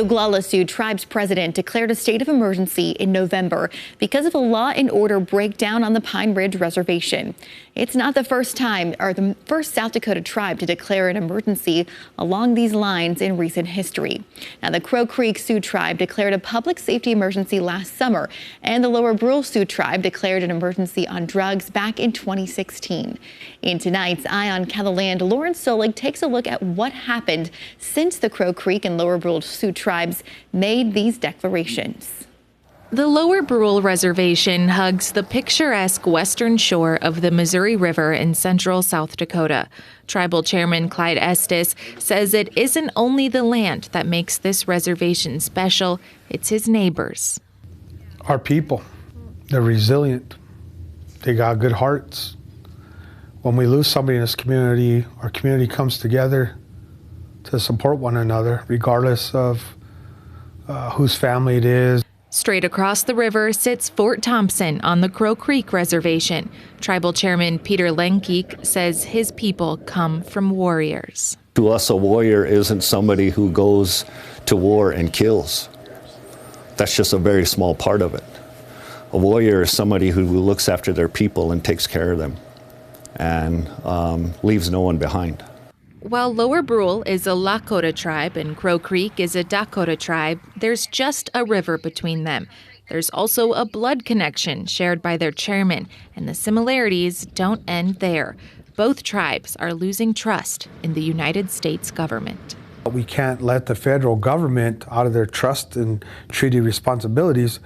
Oglala Sioux Tribe's president declared a state of emergency in November because of a law and order breakdown on the Pine Ridge Reservation. It's not the first time or the first South Dakota tribe to declare an emergency along these lines in recent history. Now, the Crow Creek Sioux Tribe declared a public safety emergency last summer, and the Lower Brule Sioux Tribe declared an emergency on drugs back in 2016. In tonight's Eye on Keloland, Lauren Solig takes a look at what happened since the Crow Creek and Lower Brule Sioux tribes made these declarations. The Lower Brule Reservation hugs the picturesque western shore of the Missouri River in central South Dakota. Tribal Chairman Clyde Estes says it isn't only the land that makes this reservation special, it's his neighbors. Our people, they're resilient. They got good hearts. When we lose somebody in this community, our community comes together to support one another, regardless of whose family it is. Straight across the river sits Fort Thompson on the Crow Creek Reservation. Tribal Chairman Peter Lenkeek says his people come from warriors. To us, a warrior isn't somebody who goes to war and kills. That's just a very small part of it. A warrior is somebody who looks after their people and takes care of them and leaves no one behind. While Lower Brule is a Lakota tribe and Crow Creek is a Dakota tribe, there's just a river between them. There's also a blood connection shared by their chairman, and the similarities don't end there. Both tribes are losing trust in the United States government. We can't let the federal government out of their trust and treaty responsibilities,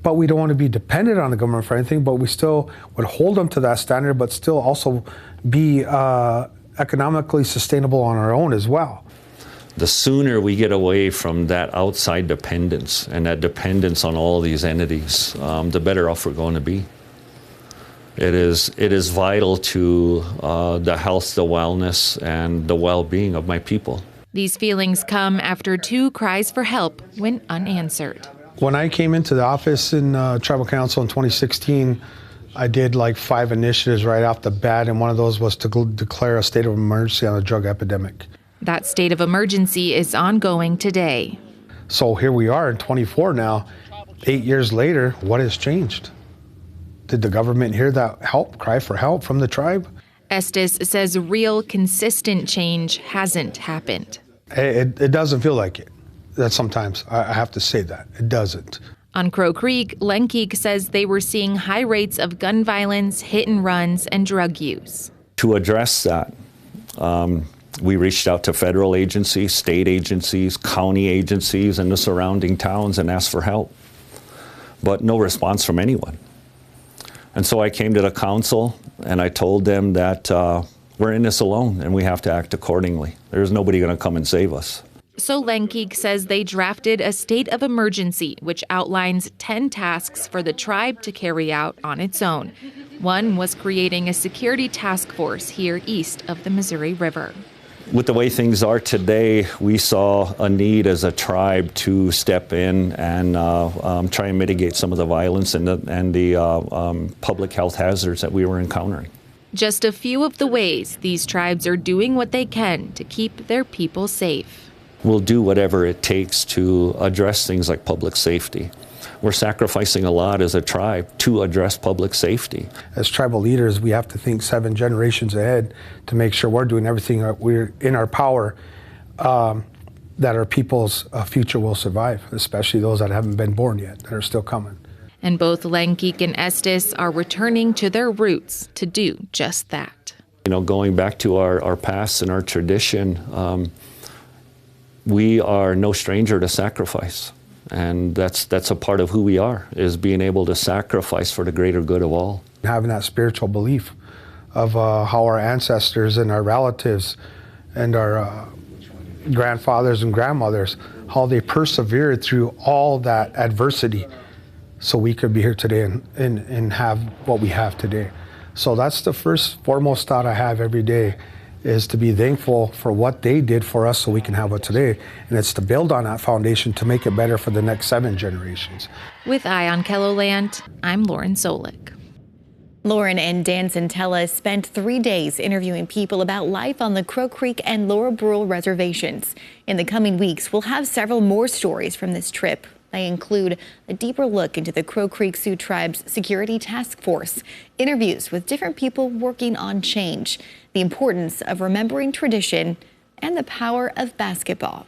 but we don't want to be dependent on the government for anything, but we still would hold them to that standard, but still also be economically sustainable on our own as well. The sooner we get away from that outside dependence and that dependence on all these entities, the better off we're going to be. It is vital to the health, the wellness, and the well-being of my people. These feelings come after 2 cries for help went unanswered. When I came into the office in Tribal Council in 2016, I did like 5 initiatives right off the bat, and one of those was to declare a state of emergency on the drug epidemic. That state of emergency is ongoing today. So here we are in 24 now, 8 years later. What has changed? Did the government hear that cry for help from the tribe? Estes says real, consistent change hasn't happened. It doesn't feel like it. That sometimes I have to say that it doesn't. On Crow Creek, Lenkeek says they were seeing high rates of gun violence, hit and runs, and drug use. To address that, we reached out to federal agencies, state agencies, county agencies, and the surrounding towns and asked for help. But no response from anyone. And so I came to the council and I told them that we're in this alone and we have to act accordingly. There's nobody going to come and save us. So Lenkeek says they drafted a state of emergency, which outlines 10 tasks for the tribe to carry out on its own. One was creating a security task force here east of the Missouri River. With the way things are today, we saw a need as a tribe to step in and try and mitigate some of the violence and the public health hazards that we were encountering. Just a few of the ways these tribes are doing what they can to keep their people safe. We'll do whatever it takes to address things like public safety. We're sacrificing a lot as a tribe to address public safety. As tribal leaders, we have to think 7 generations ahead to make sure we're doing everything that we're in our power that our people's future will survive, especially those that haven't been born yet, that are still coming. And both Lenkeek and Estes are returning to their roots to do just that. You know, going back to our past and our tradition, we are no stranger to sacrifice. And that's a part of who we are, is being able to sacrifice for the greater good of all. Having that spiritual belief of how our ancestors and our relatives and our grandfathers and grandmothers, how they persevered through all that adversity so we could be here today and have what we have today. So that's the foremost thought I have every day, is to be thankful for what they did for us so we can have it today. And it's to build on that foundation to make it better for the next 7 generations. With Eye on Keloland, I'm Lauren Solig. Lauren and Dan Centella spent 3 days interviewing people about life on the Crow Creek and Laura Brule reservations. In the coming weeks, we'll have several more stories from this trip. They include a deeper look into the Crow Creek Sioux Tribe's Security Task Force, interviews with different people working on change, the importance of remembering tradition, and the power of basketball.